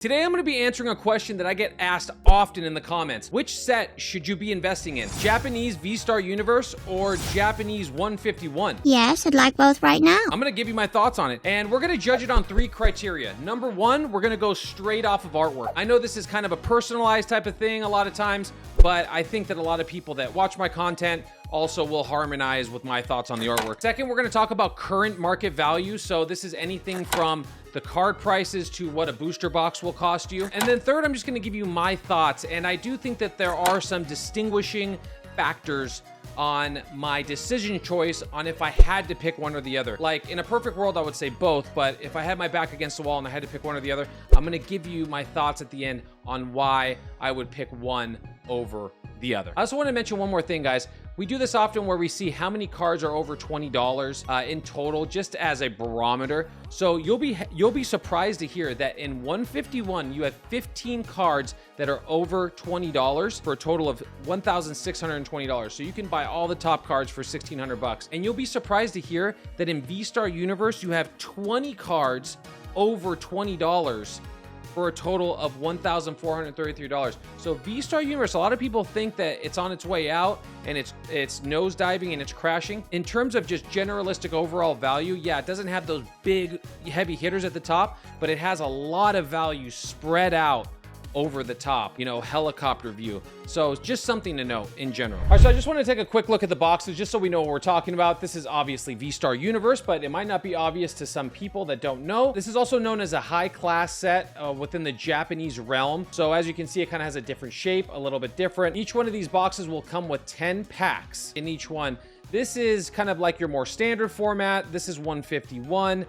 Today I'm going to be answering a question that I get asked often in the comments. Which set should you be investing in? Japanese V-Star Universe or Japanese 151? Yes, I'd like both right now. I'm going to give you my thoughts on it, and we're going to judge it on 3 criteria. Number 1, we're going to go straight off of artwork. I know this is kind of a personalized type of thing a lot of times, but I think that a lot of people that watch my content also will harmonize with my thoughts on the artwork. Second, we're going to talk about current market value. So this is anything from the card prices to what a booster box will cost you. And then third, I'm just going to give you my thoughts. And I do think that there are some distinguishing factors on my decision choice on if I had to pick one or the other. Like in a perfect world, I would say both, but if I had my back against the wall and I had to pick one or the other, I'm going to give you my thoughts at the end on why I would pick one over the other. I also want to mention one more thing, guys. We do this often where we see how many cards are over $20 in total, just as a barometer. So you'll be surprised to hear that in 151 you have 15 cards that are over $20 for a total of $1,620. So you can buy all the top cards for $1,600. And you'll be surprised to hear that in V-Star Universe you have 20 cards over $20 for a total of $1,433. So V-Star Universe, a lot of people think that it's on its way out and it's nosediving and it's crashing. In terms of just generalistic overall value, yeah, it doesn't have those big heavy hitters at the top, but it has a lot of value spread out over the top, you know, helicopter view. So just something to know in general. All right, so I just want to take a quick look at the boxes just so we know what we're talking about. This is obviously V-Star Universe, but it might not be obvious to some people that don't know. This is also known as a high class set within the Japanese realm. So as you can see, it kind of has a different shape, a little bit different. Each one of these boxes will come with 10 packs in each one. This is kind of like your more standard format. This is 151.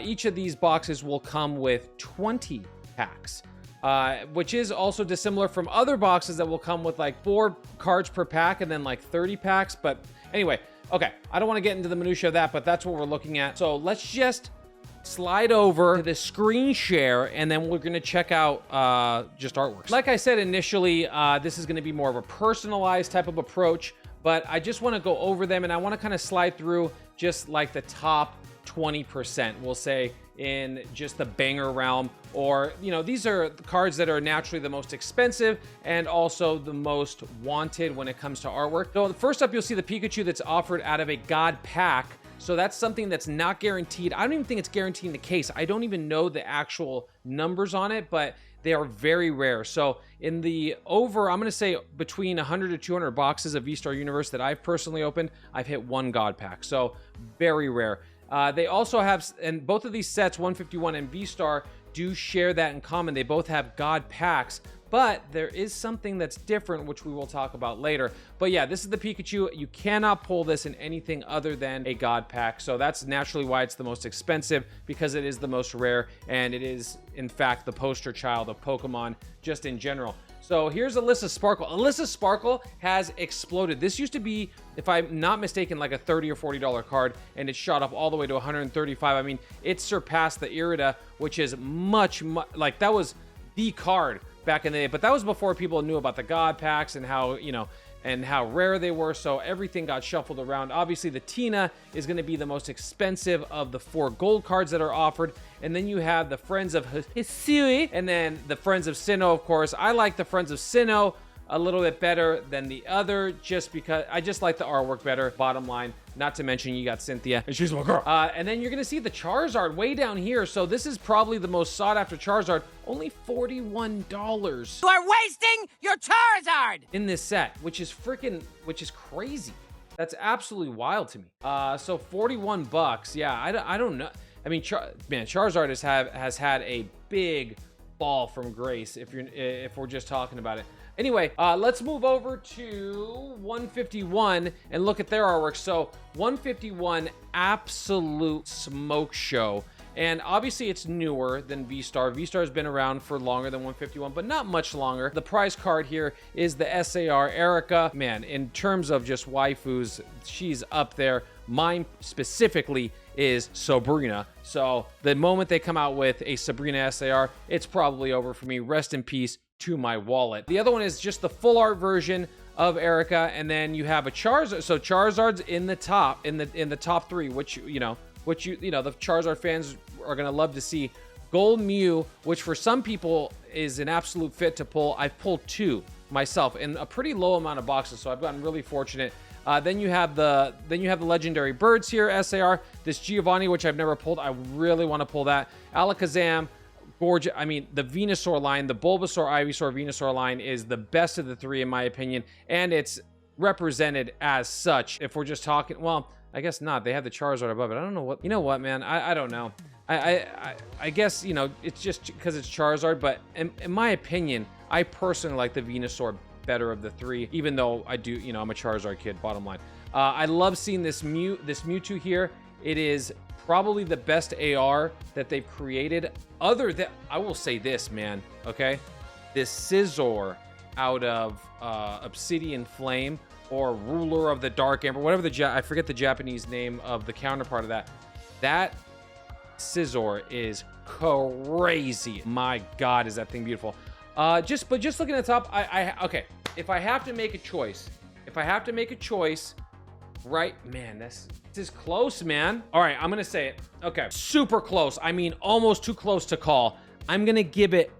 Each of these boxes will come with 20 packs. Which is also dissimilar from other boxes that will come with like 4 cards per pack and then like 30 packs. But anyway, okay, I don't want to get into the minutia of that, but that's what we're looking at. So let's just slide over to the screen share and then we're going to check out just artworks. Like I said initially, this is going to be more of a personalized type of approach, but I just want to go over them and I want to kind of slide through just like the top 20%, we'll say, in just the banger realm. Or, you know, these are the cards that are naturally the most expensive and also the most wanted when it comes to artwork. So first up, you'll see the Pikachu that's offered out of a God pack. So that's something that's not guaranteed. I don't even think it's guaranteed in the case. I don't even know the actual numbers on it, but they are very rare. So in the I'm going to say between 100 to 200 boxes of V-Star Universe that I've personally opened, I've hit 1 God pack. So very rare. They also have, and both of these sets, 151 and V-Star, do share that in common. They both have God packs, but there is something that's different, which we will talk about later. But yeah, this is the Pikachu. You cannot pull this in anything other than a God pack. So that's naturally why it's the most expensive, because it is the most rare, and it is, in fact, the poster child of Pokemon just in general. So here's Alyssa Sparkle. Alyssa Sparkle has exploded. This used to be, if I'm not mistaken, like a $30 or $40 card, and it shot up all the way to 135. I mean, it surpassed the Irida, which is much, like that was the card back in the day. But that was before people knew about the God packs and how, you know, and how rare they were. So everything got shuffled around. Obviously, the Tina is going to be the most expensive of the 4 gold cards that are offered. And then you have the Friends of Hisui, and then the Friends of Sinnoh, of course. I like the Friends of Sinnoh a little bit better than the other, just because I just like the artwork better, bottom line. Not to mention you got Cynthia, and she's my girl. And then you're going to see the Charizard way down here. So this is probably the most sought after Charizard. Only $41. You are wasting your Charizard! In this set, which is crazy. That's absolutely wild to me. So 41 bucks. Yeah, I don't know. I mean, Charizard has had a big fall from grace if we're just talking about it. Anyway, let's move over to 151 and look at their artwork. So 151, absolute smoke show. And obviously it's newer than V-Star. V-Star has been around for longer than 151, but not much longer. The prize card here is the SAR Erica. Man, in terms of just waifus, she's up there. Mine specifically is Sabrina. So the moment they come out with a Sabrina SAR, it's probably over for me. Rest in peace to my wallet. The other one is just the full art version of Erica, and then you have a Charizard. So Charizard's in the top, in the top 3, which you know the Charizard fans are gonna love to see. Gold Mew, which for some people is an absolute fit to pull. I've pulled 2 myself in a pretty low amount of boxes, so I've gotten really fortunate. Then you have the legendary birds here, SAR. This Giovanni, which I've never pulled. I really want to pull that. Alakazam, gorgeous. I mean, the Venusaur line, the Bulbasaur, Ivysaur, Venusaur line is the best of the 3 in my opinion, and it's represented as such. If we're just talking, well, I guess not. They have the Charizard above it. I don't know what. You know what, man? I don't know. I guess, you know, it's just because it's Charizard, but in my opinion, I personally like the Venusaur better of the 3, even though I do, you know, I'm a Charizard kid, bottom line. I love seeing this Mewtwo here. It is probably the best AR that they've created. Other than, I will say this, man, okay? This Scizor out of Obsidian Flame, or Ruler of the Dark Amber, whatever I forget the Japanese name of the counterpart of that. That Scizor is crazy. My God, is that thing beautiful. Just looking at the top, okay, if I have to make a choice, right, man, this is close, man. All right, I'm gonna say it. Okay, super close. I mean, almost too close to call. I'm gonna give it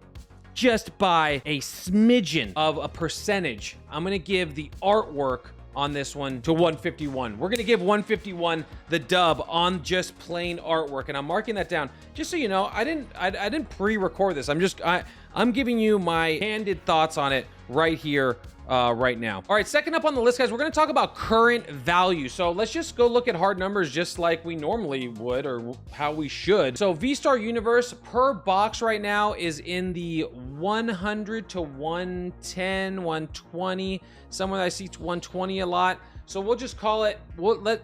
just by a smidgen of a percentage. I'm gonna give the artwork on this one to 151. We're gonna give 151 the dub on just plain artwork, and I'm marking that down just so you know. I didn't pre-record this. I'm giving you my candid thoughts on it right here, right now. All right, second up on the list, guys, we're gonna talk about current value. So let's just go look at hard numbers just like we normally would, or how we should. So V-Star Universe per box right now is in the 100 to 110, 120. Somewhere I see 120 a lot. So we'll just call it,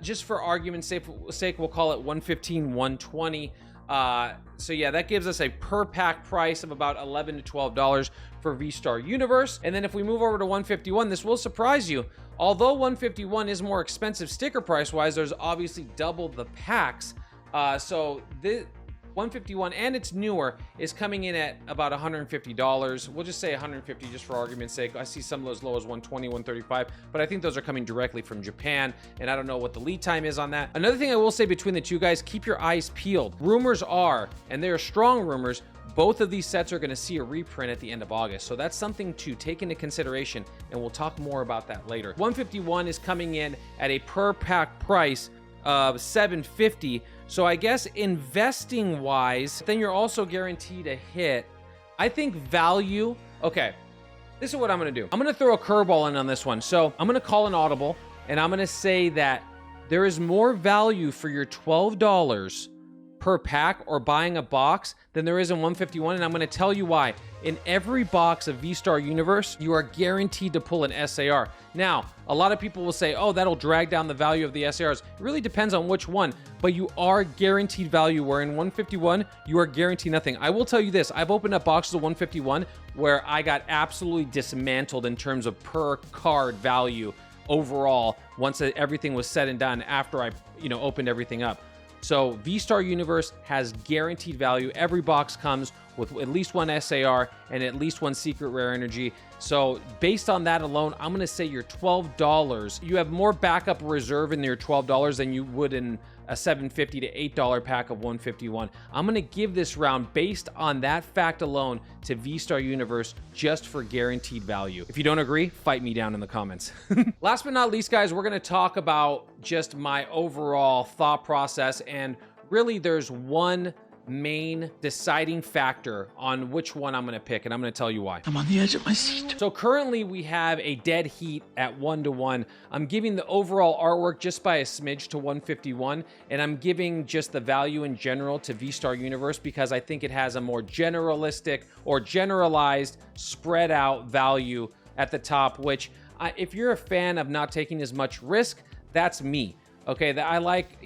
just for argument's sake, we'll call it 115, 120. So yeah, that gives us a per pack price of about $11 to $12 for V-Star Universe. And then if we move over to 151, this will surprise you. Although 151 is more expensive sticker price wise, there's obviously double the packs. So the 151, and it's newer, is coming in at about $150. We'll just say 150 just for argument's sake. I see some of those low as 120, 135, but I think those are coming directly from Japan, and I don't know what the lead time is on that. Another thing I will say between the two, guys, keep your eyes peeled. Rumors are, and they are strong rumors, both of these sets are going to see a reprint at the end of August. So that's something to take into consideration, and we'll talk more about that later. 151 is coming in at a per pack price of $750. So I guess investing wise, then you're also guaranteed a hit. I think value, okay, this is what I'm gonna do. I'm gonna throw a curveball in on this one. So I'm gonna call an audible, and I'm gonna say that there is more value for your $12 per pack or buying a box than there is in 151, and I'm going to tell you why. In every box of V-Star Universe, you are guaranteed to pull an SAR. Now, a lot of people will say, oh, that'll drag down the value of the SARs. It really depends on which one, but you are guaranteed value, where in 151, you are guaranteed nothing. I will tell you this, I've opened up boxes of 151 where I got absolutely dismantled in terms of per card value overall once everything was said and done after I, opened everything up. So V-Star Universe has guaranteed value. Every box comes with at least one SAR and at least one secret rare energy. So based on that alone, I'm going to say your $12, you have more backup reserve in your $12 than you would in a $750 to $8 pack of 151. I'm going to give this round, based on that fact alone, to V-Star Universe just for guaranteed value. If you don't agree, fight me down in the comments. Last but not least, guys, we're going to talk about just my overall thought process, and really there's one main deciding factor on which one I'm going to pick, and I'm going to tell you why. I'm on the edge of my seat. So currently we have a dead heat at 1-1. I'm giving the overall artwork just by a smidge to 151, and I'm giving just the value in general to V-Star Universe because I think it has a more generalistic or generalized spread out value at the top, which if you're a fan of not taking as much risk, that's me. Okay, that I like,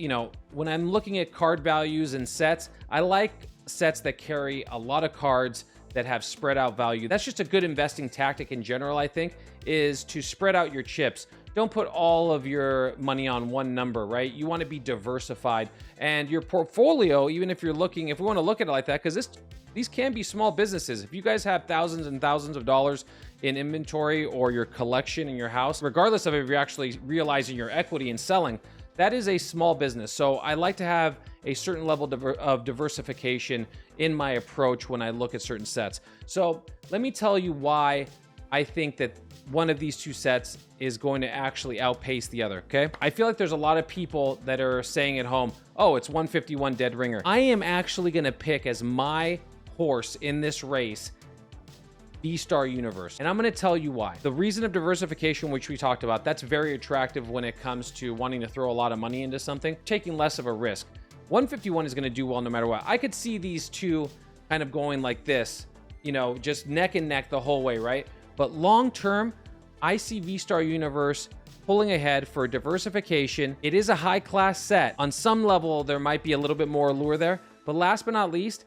when I'm looking at card values and sets, I like sets that carry a lot of cards that have spread out value. That's just a good investing tactic in general, I think, is to spread out your chips. Don't put all of your money on one number, right? You want to be diversified. And your portfolio, even if we want to look at it like that, because these can be small businesses. If you guys have thousands and thousands of dollars in inventory or your collection in your house, regardless of if you're actually realizing your equity and selling, that is a small business. So I like to have a certain level of diversification in my approach when I look at certain sets. So let me tell you why I think that one of these two sets is going to actually outpace the other, okay? I feel like there's a lot of people that are saying at home, oh, it's 151 Dead Ringer. I am actually gonna pick as my horse in this race V-Star Universe. And I'm gonna tell you why. The reason of diversification, which we talked about, that's very attractive when it comes to wanting to throw a lot of money into something, taking less of a risk. 151 is gonna do well no matter what. I could see these two kind of going like this, you know, just neck and neck the whole way, right? But long term, I see V-Star Universe pulling ahead for diversification. It is a high class set. On some level, there might be a little bit more allure there. But last but not least,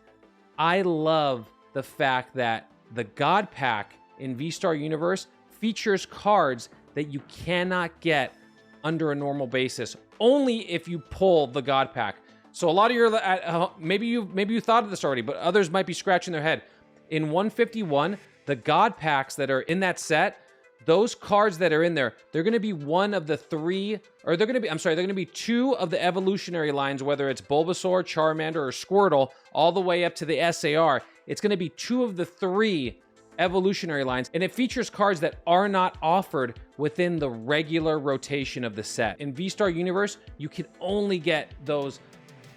I love the fact that the God Pack in V-Star Universe features cards that you cannot get under a normal basis, only if you pull the God Pack. So a lot of your, maybe you thought of this already, but others might be scratching their head. In 151, the God Packs that are in that set, those cards that are in there, they're going to be one of the three, or they're going to be two of the evolutionary lines, whether it's Bulbasaur, Charmander, or Squirtle, all the way up to the SAR. It's going to be two of the three evolutionary lines, and it features cards that are not offered within the regular rotation of the set. In V-Star Universe, you can only get those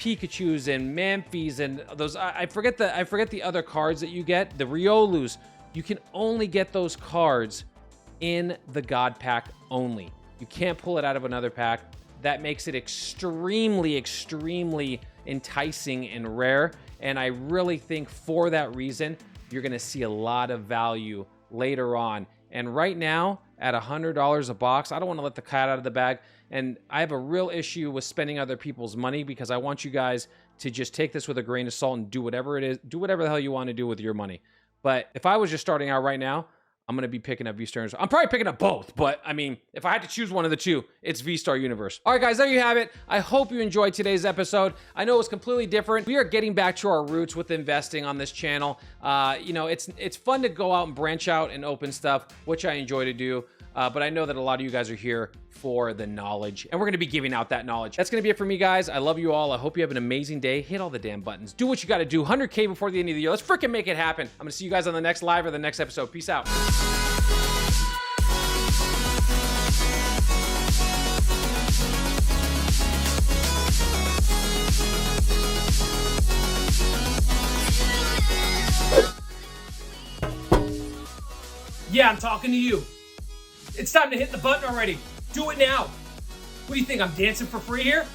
Pikachus and Mamphis and those, I forget the other cards that you get, the Riolus. You can only get those cards in the God Pack only. You can't pull it out of another pack. That makes it extremely, extremely enticing and rare. And I really think for that reason, you're gonna see a lot of value later on. And right now, at $100 a box, I don't wanna let the cat out of the bag. And I have a real issue with spending other people's money because I want you guys to just take this with a grain of salt and do whatever it is, do whatever the hell you wanna do with your money. But if I was just starting out right now, I'm going to be picking up V-Star Universe. I'm probably picking up both, but I mean, if I had to choose one of the two, it's V-Star Universe. All right, guys, there you have it. I hope you enjoyed today's episode. I know it's completely different. We are getting back to our roots with investing on this channel. You know, it's fun to go out and branch out and open stuff, which I enjoy to do. But I know that a lot of you guys are here for the knowledge, and we're going to be giving out that knowledge. That's going to be it for me, guys. I love you all. I hope you have an amazing day. Hit all the damn buttons. Do what you got to do. 100K before the end of the year. Let's freaking make it happen. I'm going to see you guys on the next live or the next episode. Peace out. Yeah, I'm talking to you. It's time to hit the button already. Do it now. What do you think, I'm dancing for free here?